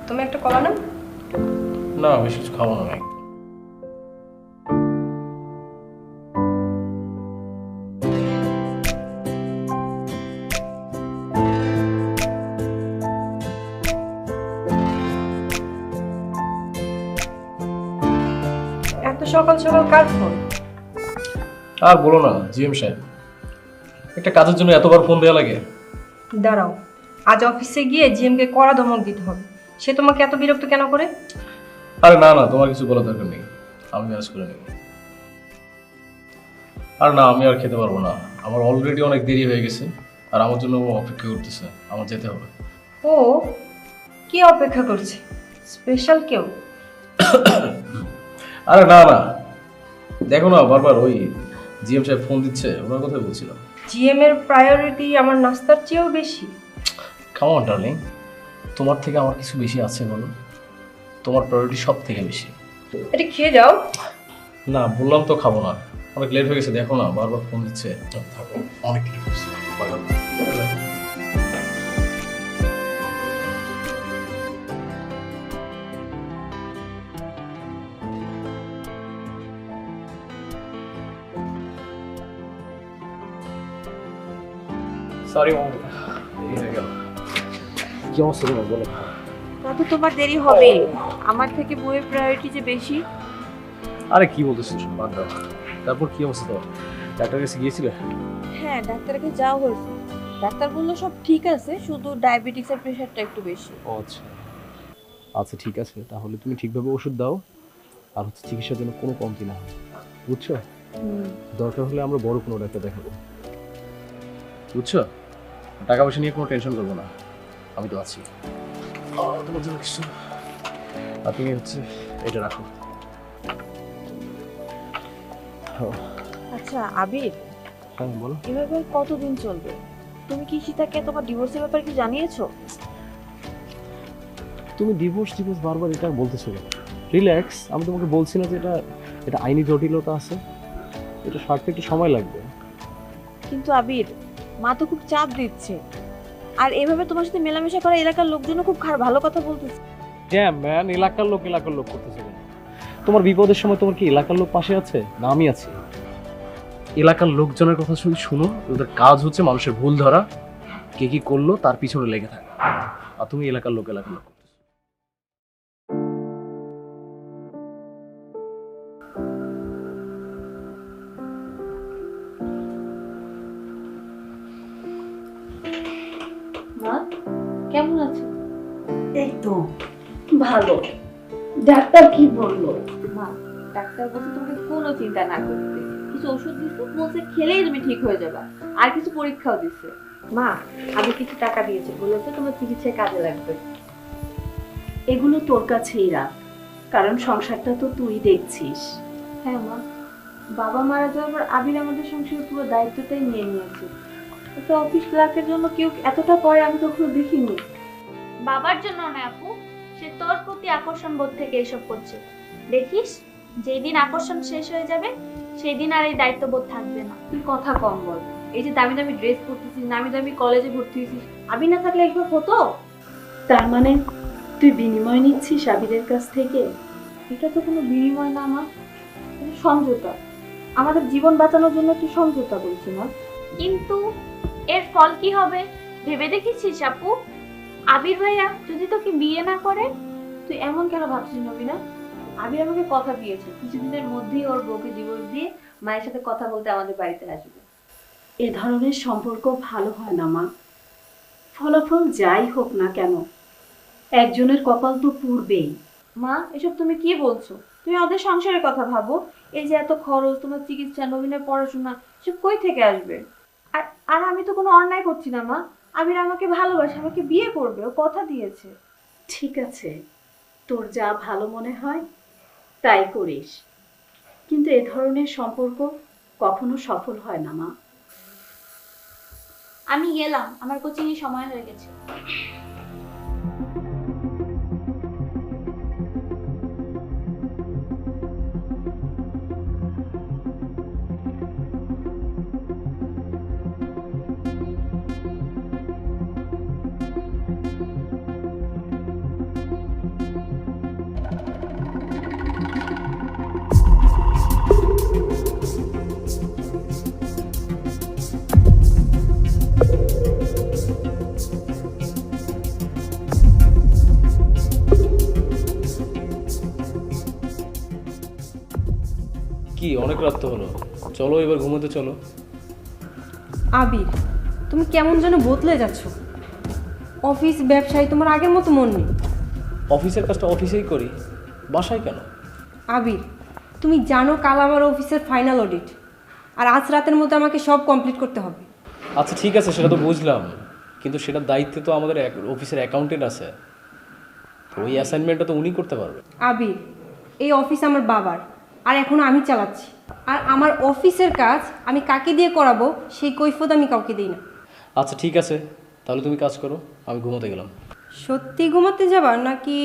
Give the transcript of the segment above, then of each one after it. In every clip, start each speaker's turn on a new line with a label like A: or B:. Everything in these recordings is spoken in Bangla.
A: তুমি একটা কলা নাও।
B: না বেশি কিছু খাবো না আমি।
A: এত সকাল সকাল কার ফোন?
B: আর বলো না জিএম সাহেব, একটা কাজের জন্য এতবার ফোন দেওয়া লাগে?
A: দাঁড়াও, আজ অফিসে গিয়ে জিএমকে কড়া ধমক দিতে হবে। সে তোমাকে এত বিরক্ত কেন করে?
B: আরে না না, তোমার কিছু বলার দরকার নেই, আমি ম্যানেজ করে নেব। আর না, আমি আর খেতে পারবো না, আমার অলরেডি অনেক দেরি হয়ে গেছে, আর আমার জন্য ও অপেক্ষা করতেছে, আমার যেতে হবে।
A: ও কি অপেক্ষা করছে? স্পেশাল কেউ?
B: আরে না না, দেখো না বারবার ওই জিএম সাহেব ফোন দিচ্ছে, ওনার কথাই বলছিলাম।
A: জিএম এর প্রায়োরিটি আমার নাস্তার চেয়েও বেশি।
B: কাম অন ডার্লিং, তোমার থেকে আমার কিছু বেশি আছে বলো? তোমার প্রায়োরিটি সব থেকে বেশি।
A: এটা খেয়ে যাও।
B: না বললাম তো খাবো না, অনেক লেট হয়ে গেছে, দেখো না বারবার ফোন দিচ্ছে। থাকো, অনেক লেট হয়েছে। সরি মম, দেরি হয়ে গেল। কি অবস্থা তোমার বলো?
C: তা তো তোমার দেরি হবে, আমার থেকে বইয়ের প্রায়োরিটি যে বেশি।
B: আরে কি বলতেছো সব বাদ দাও। তারপর কি অবস্থা তোমার? ডাক্তার কাছে গিয়েছিলে?
C: হ্যাঁ, ডাক্তারের কাছে যাওয়া হয়েছে। ডাক্তার বললো সব ঠিক আছে, শুধু ডায়াবেটিক্স আর প্রেশারটা একটু বেশি।
B: ও আচ্ছা আচ্ছা, ঠিক আছে, তাহলে তুমি ঠিকভাবে ওষুধ দাও, আর হচ্ছে চিকিৎসার জন্য কোনো কমতি না হয়, বুঝছো? দরকার হলে আমরা বড় কোনো ডাক্তার দেখাবো, বুঝছো? টাকা পয়সা নিয়ে কোনো টেনশন করবো না, আমি তো আছি। তোমার জন্য কিছু, আর তুমি হচ্ছে এটা রাখো।
C: আচ্ছা আবির,
B: হ্যাঁ বলো।
C: এভাবে আর কতদিন চলবে? তুমি কি সীতাকে তোমার ডিভোর্সের ব্যাপারে কি জানিয়েছো?
B: তুমি ডিভোর্স ডিভোর্স বারবার এটা বলতেছো কেন? রিল্যাক্স, আমি তোমাকে বলছি না যে এটা এটা আইনি জটিলতা আছে, এটা সারতে একটু সময় লাগবে।
C: কিন্তু আবির, মা তো খুব চাপ দিচ্ছে, আর এভাবে তোমার সাথে মেলামেশা করা এলাকার লোকজনও খুব ভালো কথা বলতেছে।
B: ড্যাম ম্যান, এলাকার লোক করতেছে কেন? তোমার বিপদের সময় তোমার কি এলাকার লোক পাশে আছে না আমি আছি? এলাকার লোকজনের কথা শুধু শুনো, ওদের কাজ হচ্ছে মানুষের ভুল ধরা, কে কি করলো তার পিছনে লেগে থাকা, আর তুমি এলাকার লোক করতেছো।
C: মা কেমন আছো?
D: এই তো ভালো। ডাক্তার কি বললো?
C: মা, ডাক্তার বলছে তোমাকে কোনো চিন্তা না করতে, কিছু ওষুধ দিচ্ছে, বলছে খেলেই তুমি ঠিক হয়ে যাবে, আর কিছু পরীক্ষাও দিচ্ছে। মা, আমি কিছু টাকা দিয়েছে, বলেছে তোমার চিকিৎসায় কাজে লাগবে।
D: এগুলো তোর কাছেই রাখ, কারণ সংসারটা তো তুই দেখছিস।
C: হ্যাঁ মা, বাবা মারা যাওয়ার পর আবির আমাদের সংসারের পুরো দায়িত্বটাই নিয়ে নিয়েছে। একটা অফিস ক্লার্কের জন্য কেউ এতটা পরে আমি কখনো দেখিনি।
E: বাবার জন্য না আপু, সে তোর প্রতি আকর্ষণ বোধ থেকে এসব করছে। দেখিস, যেই দিন আকর্ষণ শেষ হয়ে যাবে সেই দিন আর এই দায়িত্ববোধ থাকবে না।
C: তুই কথা কম বল। এই যে দামি দামি ড্রেস পরতেছিস, নামি দামি কলেজে ভর্তি হয়েছিস, আবির না থাকলে একবার হতো।
D: তার মানে তুই বিনিময় নিচ্ছিস আবিরের কাছ থেকে?
C: এটা তো কোনো বিনিময় না মা, এটা সমঝোতা। আমাদের জীবন বাঁচানোর জন্য তুই সমঝোতা বলছি না।
E: কিন্তু এর ফল কি হবে ভেবে দেখেছিস আপু? আবির ভাইয়া যদি তোকে বিয়ে না করে?
C: তুই এমন কেন ভাবছিস নবীনা? আবির আমাকে কথা দিয়েছে কিছুদিনের মধ্যেই ওর বউকে ডিভোর্স দিয়ে মায়ের সাথে কথা বলতে আমাদের বাড়িতে আসবে।
D: এ ধরনের সম্পর্ক ভালো হয় না মা, ফলাফল যাই হোক না কেন একজনের কপাল তো পুড়বেই।
C: মা, এসব তুমি কি বলছো? তুমি ওদের সংসারের কথা ভাবো। এই যে এত খরচ, তোমার চিকিৎসা, নবীনের পড়াশোনা, সব কই থেকে আসবে? আর আর আমি তো কোনো অন্যায় করছি না মা। আবির আমাকে ভালোবাসে, আমাকে বিয়ে করবে, ও কথা দিয়েছে।
D: ঠিক আছে, তোর যা ভালো মনে হয় তাই করিস, কিন্তু এ ধরনের সম্পর্ক কখনো সফল হয় না মা।
E: আমি গেলাম, আমার কোচিং এর সময় হয়ে গেছে।
B: কি অনেক রাত তো হলো, চলো এবার ঘুমোতে চলো।
A: আবির, তুমি কেমন যেন বদলে যাচ্ছ। অফিস ব্যবসায় তোমার আগের মতো মন নেই।
B: অফিসের কাজটা অফিসেই করি, বাসায় কেন?
A: আবির, তুমি জানো কাল আমার অফিসের ফাইনাল অডিট, আর আজ রাতের মধ্যে আমাকে সব কমপ্লিট করতে হবে।
B: আচ্ছা ঠিক আছে, সেটা তো বুঝলাম, কিন্তু সেটার দায়িত্বে তো আমাদের অফিসের অ্যাকাউন্টেন্ট আছে, তো ওই অ্যাসাইনমেন্টটা তো উনি করতে পারবে।
A: আবির, এই অফিস আমার বাবার, আর এখন আমি চালাচ্ছি। আর আমার অফিসের কাজ আমি কাকে দিয়ে করাবো সেই কৈফিয়ত আমি কাউকে দিই না।
B: আচ্ছা ঠিক আছে, তাহলে তুমি কাজ করো, আমি ঘুমোতে গেলাম।
A: সত্যি ঘুমাতে যাবা নাকি?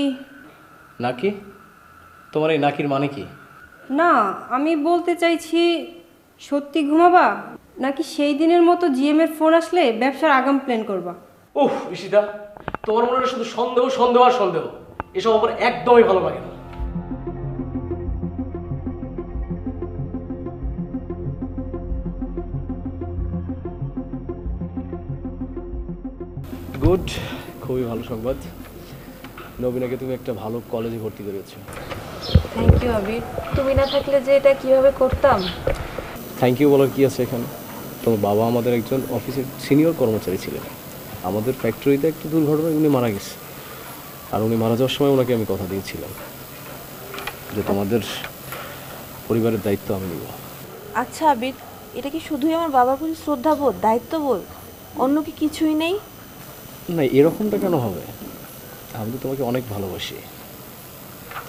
B: নাকি? তোমার এই নাকির মানে কি?
A: না, আমি বলতে চাইছি সত্যি ঘুমাবা নাকি সেই দিনের মতো জিএম এর ফোন আসলে ব্যবসার আগাম প্ল্যান করবা?
B: উফ ঈশিতা, তোমার মনে শুধু সন্দেহ সন্দেহ আর সন্দেহ, এসব আমার একদমই ভালো লাগে না। গুড, খুবই ভালো সংবাদ। নবীনাকে তুমি একটা ভালো কলেজে ভর্তি করেছো।
C: থ্যাংক ইউ আবির, তুমি না থাকলে যে এটা কিভাবে করতাম।
B: থ্যাংক ইউ বলার কি আছে এখানে? তোমার বাবা আমাদের একজন অফিসের সিনিয়র কর্মচারী ছিলেন। আমাদের ফ্যাক্টরিতে একটা দুর্ঘটনায় উনি মারা গেছে, আর উনি মারা যাওয়ার সময় ওনাকে আমি কথা দিয়েছিলাম যে তোমাদের পরিবারের দায়িত্ব আমি নেব।
C: আচ্ছা আবির, এটা কি শুধুই আমার বাবার প্রতি শ্রদ্ধাবোধ, দায়িত্ববোধ, অন্য কি কিছুই নেই?
B: না, এরকমটা কেন হবে? আমি তো তোমাকে অনেক ভালোবাসি,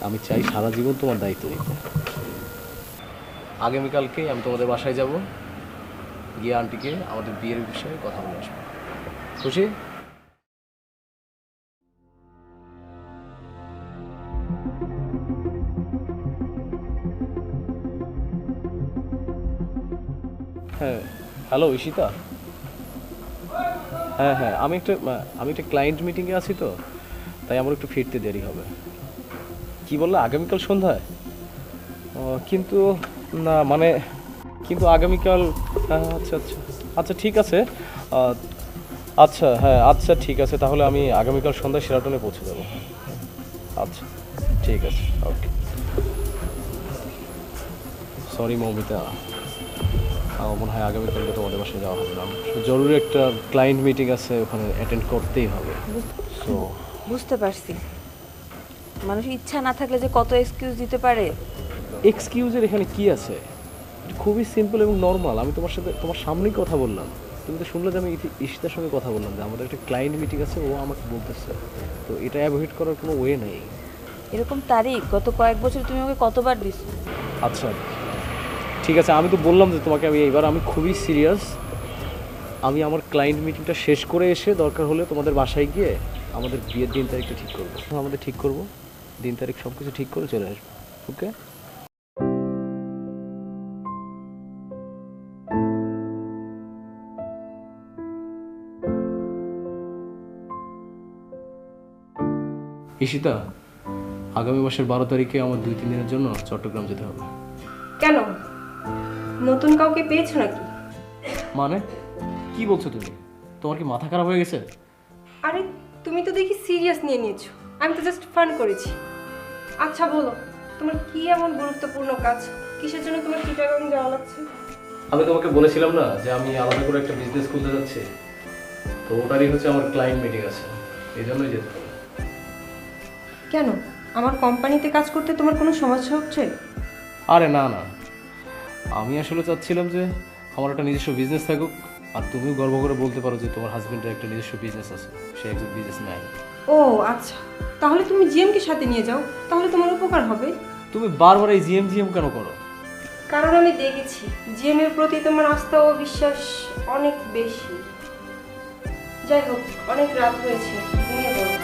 B: আমি চাই সারা জীবন তোমার দায়িত্ব নিতে। আগামীকালকে আমি তোমাদের বাসায় যাব, গিয়ে আন্টিকে আমাদের বিয়ের বিষয়ে কথা বলে আসবো। খুশি? হ্যাঁ, হ্যালো ঈশিতা। হ্যাঁ হ্যাঁ, আমি একটা ক্লায়েন্ট মিটিংয়ে আছি, তো তাই আমার একটু ফিরতে দেরি হবে। কি বললে, আগামীকাল সন্ধ্যায়? কিন্তু না মানে, কিন্তু আগামীকাল, আচ্ছা আচ্ছা আচ্ছা ঠিক আছে, আচ্ছা হ্যাঁ আচ্ছা ঠিক আছে, তাহলে আমি আগামীকাল সন্ধ্যায় শেরাটনে পৌঁছে যাব। আচ্ছা ঠিক আছে, ওকে। সরি মৌমিতা, আমার মনে হয় আগামীকালকে তোমাদের বাসায় যাওয়া হবে না। জরুরি একটা ক্লায়েন্ট মিটিং আছে, ওখানে অ্যাটেন্ড করতেই হবে। সো
C: বুঝতে পারছি, মানুষ ইচ্ছা না থাকলে যে কত এক্সকিউজ দিতে পারে।
B: এক্সকিউজের এখানে কি আছে? এটা খুবই সিম্পল এবং নর্মাল। আমি তোমার সাথে তোমার সামনেই কথা বললাম, তুমি তো শুনলে যে আমি ঈশিতার সঙ্গে কথা বললাম যে আমাদের একটা ক্লায়েন্ট মিটিং আছে, ও আমাকে বলতেছে, তো এটা অ্যাভয়েড করার কোনো ওয়ে নেই।
C: এরকম তারিখ গত কয়েক বছর তুমি ওকে কতবার দিছো?
B: আচ্ছা ঠিক আছে, আমি তো বললাম যে তোমাকে এইবার আমি খুবই সিরিয়াস। আমি আমার ক্লায়েন্ট মিটিংটা শেষ করে এসে দরকার হলে তোমাদের বাসায় গিয়ে আমাদের বিয়ের দিন তারিখটা ঠিক করবো। আমাদের ঠিক করবো দিন তারিখ, সব কিছু ঠিক করে চলে আসবো। ওকে? ঈশিতা, আগামী মাসের 12 তারিখে আমার 2-3 দিনের জন্য চট্টগ্রাম যেতে হবে।
A: কেন, নতুন কাউকে পেয়েছো নাকি?
B: মানে কি বলছো তুমি? তোমার কি মাথা খারাপ হয়ে গেছে?
A: আরে তুমি তো দেখি সিরিয়াস নিয়ে নিয়েছো, আমি তো জাস্ট ফান করেছি। আচ্ছা বলো, তোমার কি এমন গুরুত্বপূর্ণ কাজ, কিসের জন্য তোমার চিটাগাং যাওয়া লাগছে?
B: আমি তোমাকে বলেছিলাম না যে আমি আলাদা করে একটা বিজনেস খুলতে যাচ্ছি, তো ওটারই হচ্ছে আমার ক্লায়েন্ট মিটিং আছে, এই জন্যই যেতে হবে।
A: কেন, আমার কোম্পানিতে কাজ করতে তোমার কোনো সমস্যা হচ্ছে?
B: আরে না না, আমি আসলে চাচ্ছিলাম যে আমার একটা নিজস্ব বিজনেস থাকুক, আর তুমিও গর্ব করে বলতে পারো যে তোমার হাজবেন্ডের একটা নিজস্ব বিজনেস আছে, সে একজন বিজনেসম্যান।
A: ও আচ্ছা, তাহলে তুমি জিএমকে সাথে নিয়ে যাও, তাহলে তোমার উপকার হবে।
B: তুমি বারবার এই জিএম জিএম কেন করো?
A: কারণ আমি দেখেছি জিএম এর প্রতি তোমার আস্থা ও বিশ্বাস অনেক বেশি। যাই হোক, অনেক রাত হয়েছে, ঘুমিয়ে পড়ো।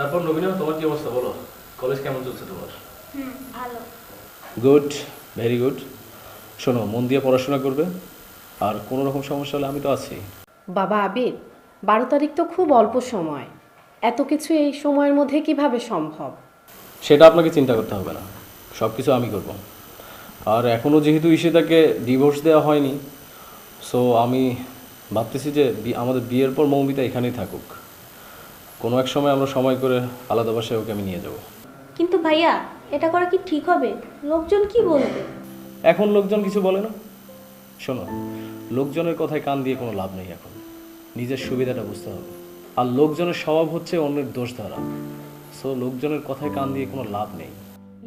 B: তারপর নবীনা, তোমার কি অবস্থা বলো? কলেজ কেমন চলছে তোমার?
E: ভালো।
B: Good, very good. শোনো, মন দিয়ে পড়াশোনা করবে, আর কোনো রকম সমস্যা হলে আমি তো আছি।
F: বাবা আবির, 12 তারিখ তো খুব অল্প সময়, এত কিছু এই সময়ের মধ্যে কিভাবে সম্ভব?
B: সেটা আপনাকে চিন্তা করতে হবে না, সব কিছু আমি করব। আর এখনও যেহেতু ঈশিতাকে ডিভোর্স দেওয়া হয়নি, সো আমি ভাবতেছি যে আমাদের বিয়ের পর মৌমিতা এখানেই থাকুক। কোনো এক সময় আমরা সময় করে আলাদা বাসায় ওকে আমি নিয়ে যাব।
E: কিন্তু ভাইয়া, এটা করা কি ঠিক হবে? লোকজন কি বলবে?
B: এখন লোকজন কিছু বলে না। শোনো, লোকজনের কথায় কান দিয়ে কোনো লাভ নেই। এখন নিজের সুবিধাটা বুঝতে হবে। আর লোকজনের স্বভাব হচ্ছে অন্যের দোষ ধরা। সো লোকজনের কথায় কান দিয়ে কোনো লাভ নেই।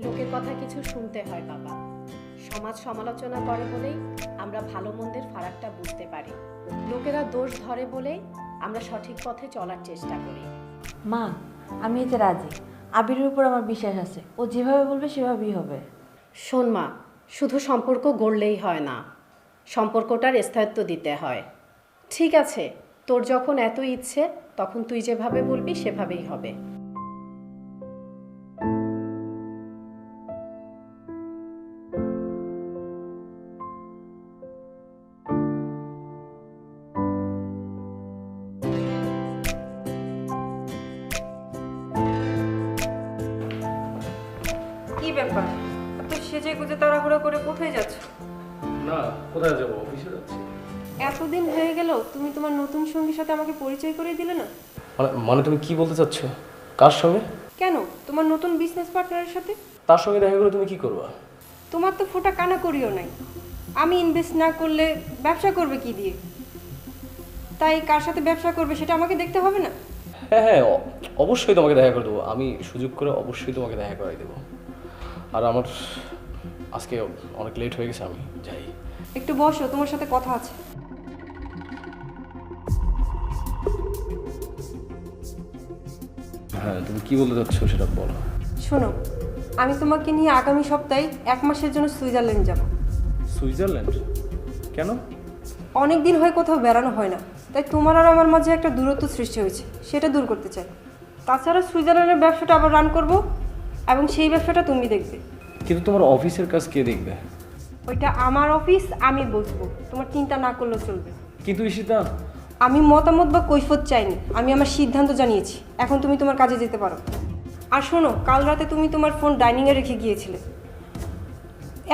F: লোকের কথা কিছু শুনতে হয় বাবা। সমাজ সমালোচনা করে বলেই আমরা ভালো মন্দের ফারাকটা বুঝতে পারি। লোকেরা দোষ ধরে বলেই আমরা সঠিক পথে চলার চেষ্টা করি।
C: মা, আমি এতে রাজি। আবিরের উপর আমার বিশ্বাস আছে, ও যেভাবে বলবে সেভাবেই হবে।
F: শোন মা, শুধু সম্পর্ক গড়লেই হয় না, সম্পর্কটার স্থায়িত্ব দিতে হয়। ঠিক আছে, তোর যখন এত ইচ্ছে, তখন তুই যেভাবে বলবি সেভাবেই হবে।
A: কি ব্যাপার, এত সেজে গুজে তাড়াহুড়ো করে কোথায় যাচ্ছ?
B: না, কোথায় যাবো? অফিসে যাচ্ছি।
A: এতদিন হয়ে গেল, তুমি তোমার নতুন সঙ্গীর সাথে আমাকে পরিচয় করে দিলে না?
B: মানে তুমি কি বলতে চাচ্ছ? কার সঙ্গে?
A: কেন, তোমার নতুন বিজনেস পার্টনারের সাথে।
B: তার সঙ্গে দেখা করে তুমি কি করবা?
A: তোমার তো ফোটা কানা করিও নাই। আমি ইনভেস্ট না করলে ব্যবসা করবে কি দিয়ে? তাই কার সাথে ব্যবসা করবে সেটা আমাকে দেখতে হবে না?
B: হ্যাঁ হ্যাঁ, অবশ্যই তোমাকে দেখা করে দেবো। আমি সুযোগ করে অবশ্যই তোমাকে দেখা করাই দেবো। আর আমার আজকে অনেক লেট হয়ে গেছে, আমি যাই।
A: একটু বসো, তোমার সাথে কথা আছে।
B: হ্যাঁ, তুমি কি বলতে চাচ্ছ সেটা বলো।
A: শোনো, আমি তোমাকে নিয়ে আগামী সপ্তাহে 1 মাসের জন্য সুইজারল্যান্ড যাব।
B: সুইজারল্যান্ড? কেন?
A: অনেক দিন হয়ে কোথাও বেড়ানো হয় না, তাই তোমার আর আমার মাঝে একটা দূরত্ব সৃষ্টি হয়েছে, সেটা দূর করতে চাই। তাছাড়া সুইজারল্যান্ডের ব্যবসাটা আবার রান করব, এবং সেই ব্যবসাটা তুমি দেখবে।
B: কিন্তু তোমার অফিসের কাজ কে দেখবে?
A: ওইটা আমার অফিস, আমি বসবো, তোমার চিন্তা না করলেও চলবে।
B: কিন্তু ঈশিতা,
A: আমি মতামত বা কৈফত চাইনি, আমি আমার সিদ্ধান্ত জানিয়েছি। এখন তুমি তোমার কাজে যেতে পারো। আর শোনো, কাল রাতে তুমি তোমার ফোন ডাইনিংয়ে রেখে গিয়েছিলে।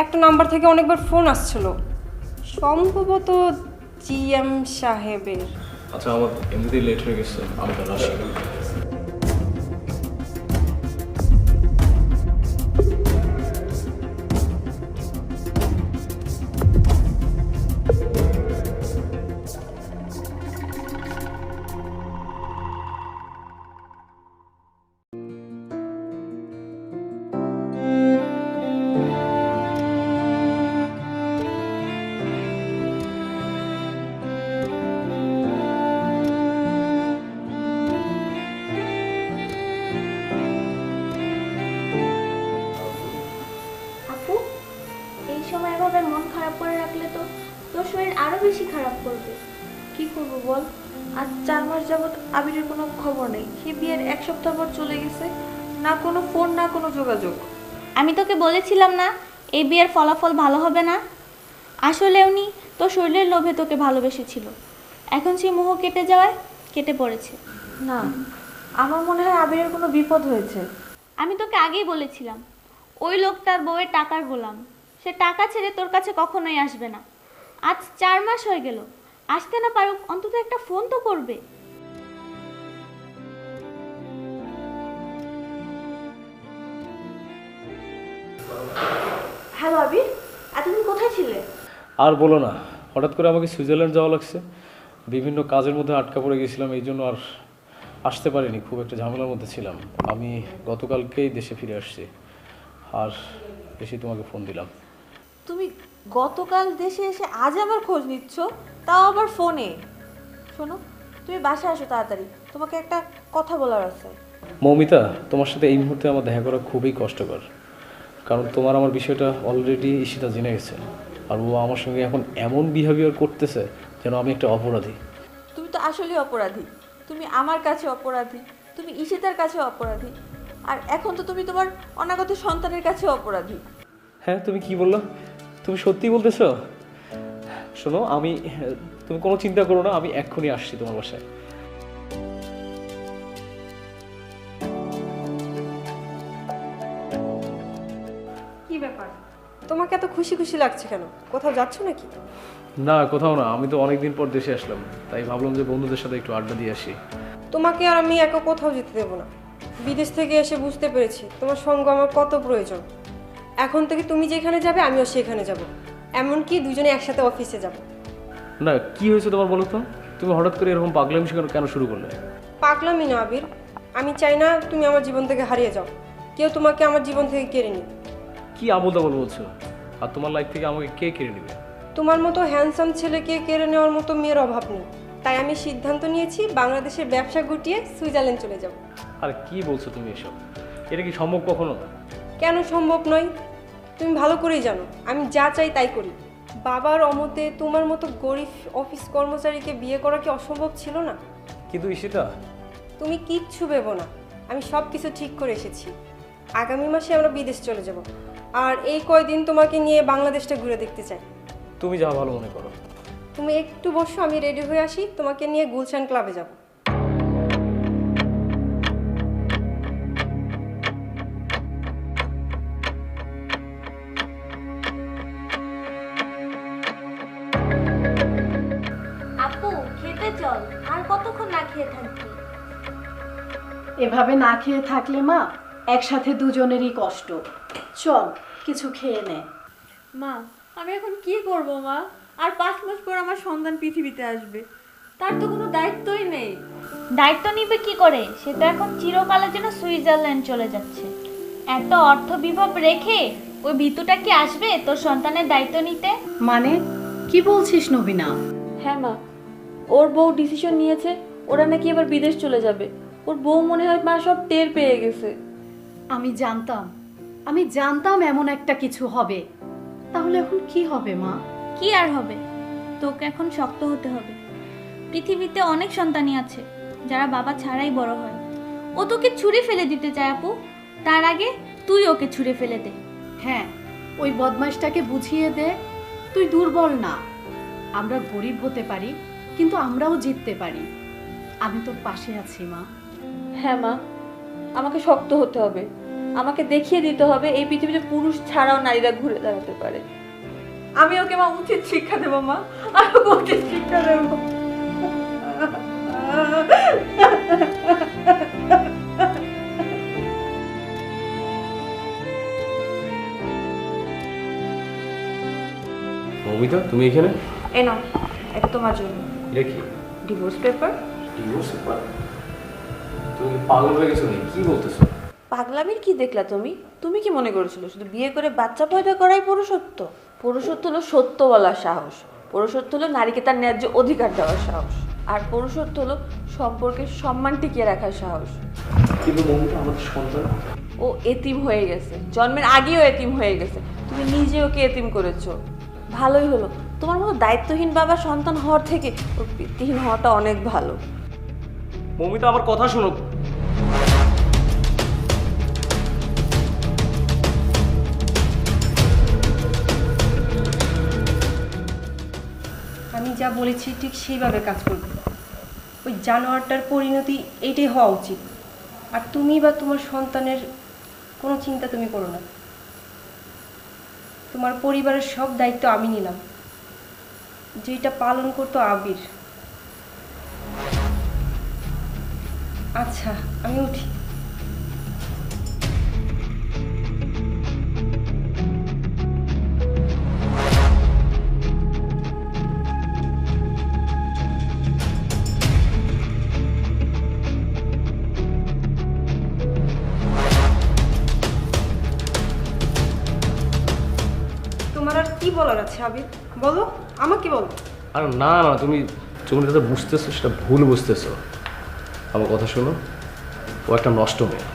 A: একটা নাম্বার থেকে অনেকবার ফোন আসছিল, সম্ভবত জিএম সাহেবের।
B: আচ্ছা, আমার এমনিতেই লেট হয়ে গেছে, আমি তো আসি।
E: আপু, এই সময় এভাবে মন খারাপ করে রাখলে তো তোর শরীর আরো বেশি খারাপ করবে।
C: কি করবো বল? আজ 4 মাস যাবত আবিরের কোনো খবর নেই। সে বিয়ের 1 সপ্তাহ পর চলে গেছে, না কোনো ফোন না কোনো যোগাযোগ।
E: আমি তোকে বলেছিলাম না এই বিয়ের ফলাফল ভালো হবে না? আসলে উনি তোর শরীরের লোভে তোকে ভালোবেসেছিল, এখন সেই মোহ কেটে যাওয়ায় কেটে পড়েছে।
C: না, আমার মনে হয় আবিরের কোনো বিপদ হয়েছে।
E: আমি তোকে আগেই বলেছিলাম ওই লোকটার বউয়ের টাকার গোলাম, সে টাকা ছেড়ে তোর কাছে কখনোই আসবে না। আজ 4 মাস হয়ে গেল, আসতে না পারুক অন্তত একটা ফোন তো করবে।
C: হ্যালো আবির, এতদিন কোথায় ছিলে?
B: আর বলো না, হঠাৎ করে আমাকে সুইজারল্যান্ড যাওয়া লাগছে। বিভিন্ন কাজের মধ্যে আটকা পড়ে গেছিলাম, এই জন্য আর আসতে পারিনি, খুব একটা ঝামেলার মধ্যে ছিলাম। আমি গতকালকেই দেশে ফিরে আসছি, আর এসে তোমাকে ফোন দিলাম।
C: তুমি গতকাল দেশে এসে আজ আমার খোঁজ নিচ্ছ, তাও আবার ফোনে। শোনো, তুমি বাসায় আসো তাড়াতাড়ি, তোমাকে একটা কথা বলার আছে।
B: মৌমিতা, তোমার সাথে এই মুহূর্তে আমার দেখা করা খুবই কষ্টকর, কারণ তোমার আমার বিষয়টা অলরেডি ঈশিতা জেনে গেছে। আর ও আমার সঙ্গে এখন এমন বিহেভিয়ার করতেছে যেন আমি একটা অপরাধী।
C: তুমি তো আসলেই অপরাধী, তুমি আমার কাছে অপরাধী। তুমি ঈশিতার কাছে অপরাধী, আর এখন তো তুমি তোমার অনাগত সন্তানের কাছে অপরাধী।
B: হ্যাঁ, তুমি কি বললো? তুমি সত্যি বলতেছো? শোনো, তুমি কোনো চিন্তা করো না, আমি এক্ষুনি আসছি তোমার বাসায়।
A: কি ব্যাপার, তোমাকে এত খুশি খুশি লাগছে কেন? কোথাও যাচ্ছ নাকি?
B: না, কোথাও না, আমি তো অনেকদিন পর দেশে আসলাম, তাই ভাবলাম যে বন্ধুদের সাথে একটু আড্ডা দিয়ে আসি।
A: তোমাকে আর আমি একা কোথাও যেতে দেবো না। বিদেশ থেকে এসে বুঝতে পেরেছি তোমার সঙ্গ আমার কত প্রয়োজন। এখন থেকে তুমি যেখানে যাবে আমিও সেখানে যাব, এমনকি দুজনে একসাথে অফিসে যাব।
B: না, কি হয়েছে তোমার বলো তো? তুমি হঠাৎ করে এরকম পাগলামি কেন শুরু করলে?
A: পাগলামি না আবির, আমি চাই না তুমি আমার জীবন থেকে হারিয়ে যাও, কেউ তোমাকে আমার জীবন থেকে কেড়ে নি।
B: কি আবল তাবল বলছো? আর তোমার লাইফ থেকে আমাকে কে কেড়ে নেবে?
A: তোমার মতো হ্যান্ডসাম ছেলেকে কেড়ে নেওয়ার মতো মেয়ের অভাব নেই, তাই আমি সিদ্ধান্ত নিয়েছি বাংলাদেশের ব্যবসা গুটিয়ে সুইজারল্যান্ড চলে যাব।
B: আর কি বলছো তুমি এসব? এটা কি সম্ভব কখনো?
A: কেন সম্ভব নয়? তুমি ভালো করেই জানো আমি যা চাই তাই করি। বাবার অমতে তোমার মতো গরিব অফিস কর্মচারীকে বিয়ে করা কি অসম্ভব ছিল না?
B: কিন্তু ঈশিতা,
A: তুমি কিচ্ছু ভেবো না, আমি সব কিছু ঠিক করে এসেছি। আগামী মাসে আমরা বিদেশ চলে যাব, আর এই কয়দিন তোমাকে নিয়ে বাংলাদেশটা ঘুরে দেখতে চাই।
B: তুমি যা ভালো মনে করো।
A: তুমি একটু বসো, আমি রেডি হয়ে আসি, তোমাকে নিয়ে গুলশান ক্লাবে যাব।
E: আপু খেতে চল, আর কতক্ষণ না খেয়ে থাকবি?
D: এভাবে না খেয়ে থাকলে মা একসাথে দুজনেরই কষ্ট। চল কিছু খেয়ে নে।
C: মা, আমি এখন কি করব মা? আর 5 মাস পর আমার সন্তান পৃথিবীতে আসবে, তার তো কোনো দায়িত্বই নেই।
E: দায়িত্ব নিবে কি করে? সে তো এখন চিরকালের জন্য সুইজারল্যান্ড চলে যাচ্ছে। এত অর্থ বিভব রেখে ওই ভিতুটা কি আসবে তোর সন্তানের দায়িত্ব নিতে?
D: মানে কি বলছিস নবীনা?
C: হ্যাঁ মা, ওর বউ ডিসিশন নিয়েছে, ওরা নাকি এবার বিদেশ চলে যাবে। ওর বউ মনে হয় মা সব টের পেয়ে গেছে।
D: আমি জানতাম এমন একটা কিছু হবে। তাহলে এখন কি হবে মা?
E: কি আর হবে, তোকে এখন শক্ত হতে হবে। পৃথিবীতে অনেক সন্তানই আছে যারা বাবা ছাড়াই বড় হয়। ও তোকে ছুঁড়ে ফেলে দিতে চায় আপু, তার আগে তুই ওকে ছুঁড়ে ফেলে দে।
D: হ্যাঁ, ওই বদমাইশটাকে বুঝিয়ে দে তুই দুর্বল না। আমরা গরিব হতে পারি, কিন্তু আমরাও জিততে পারি। আমি তোর পাশে আছি মা।
C: হ্যাঁ মা, আমাকে শক্ত হতে হবে। আমাকে দেখিয়ে দিতে হবে এই পৃথিবীতে পুরুষ ছাড়াও নারীরা ঘুরে দাঁড়াতে পারে। আমি ওকে মা উচিত শিক্ষা দেবো মা, আর ওকে উচিত শিক্ষা দেবো।
B: মমিতা, তুমি এখানে?
C: এই নাও, এটা তোমার জন্য।
B: এটা কি?
C: Divorce paper.
B: Divorce paper? তুমি পাগল হয়ে গেছো নাকি? কি বলতেছো?
C: পাগলামির কি দেখলা তুমি? তুমি কি মনে করেছিল শুধু বিয়ে করে বাচ্চা পয়দা করাই পুরুষত্ব? পুরুষত্ব হলো সত্য বলার সাহস, পুরুষত্ব হলো নারীকে তার ন্যায্য অধিকার দেওয়ার সাহস, আর পুরুষত্ব হলো সম্পর্কের সম্মান টিকিয়ে রাখার সাহস।
B: কিন্তু মমিতা, আমাদের সন্তান
C: ও এতিম হয়ে গেছে, জন্মের আগেও এতিম হয়ে গেছে। তুমি নিজে ওকে এতিম করেছো। ভালোই হলো, তোমার মতো দায়িত্বহীন বাবার সন্তান হওয়ার থেকে ওর পিতৃহীন হওয়াটা অনেক ভালো।
B: মমিতা, আমার কথা শোনো।
A: আমি যা বলেছি ঠিক সেইভাবে কাজ করবে। ওই জানোয়ারটার পরিণতি এইটাই হওয়া উচিত। আর তুমি বা তোমার সন্তানের কোনো চিন্তা তুমি করো না। তোমার পরিবারের সব দায়িত্ব আমি নিলাম, যেটা পালন করতো আবির। আচ্ছা, আমি উঠি। তোমার আর কি বলার আছে আবির? বলো, আমাকে বলো।
B: আর না না, তুমি যেটা বুঝতেছো সেটা ভুল বুঝতেছো। আমার কথা শোনো, ও একটা নষ্ট মেয়ে।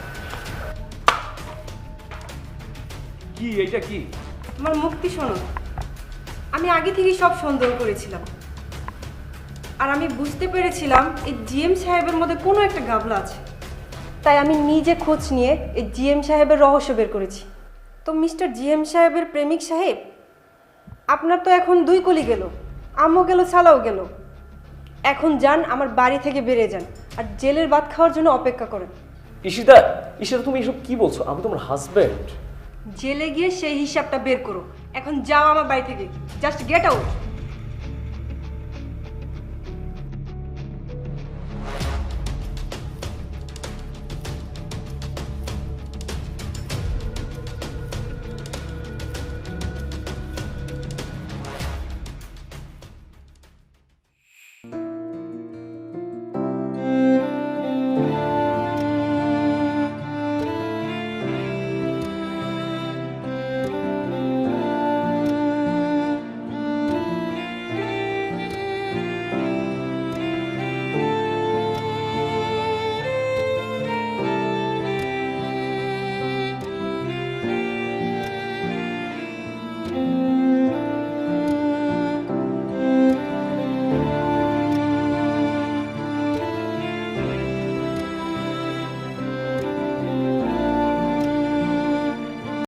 B: কি এইটা কি?
A: আমার মুক্তি শোনো, আমি আগে থেকেই সব সন্দেহ করেছিলাম, আর আমি বুঝতে পেরেছিলাম এই জিএম সাহেবের মধ্যে কোনো একটা গাবলা আছে। তাই আমি নিজে খোঁজ নিয়ে এই জিএম সাহেবের রহস্য বের করেছি। তো মিস্টার জিএম সাহেবের প্রেমিক সাহেব, আপনার তো এখন 2 কলি গেল, আম্মু গেল, ছালাও গেল। এখন যান, আমার বাড়ি থেকে বেরিয়ে যান, আর জেলের ভাত খাওয়ার জন্য অপেক্ষা করেন।
B: ঈশিতা, ঈশিতা তুমি এসব কি বলছো? আমি তোমার হাজবেন্ড।
A: জেলে গিয়ে সেই হিসাবটা বের করো। এখন যাও আমার বাড়ি থেকে, জাস্ট গেট আউট।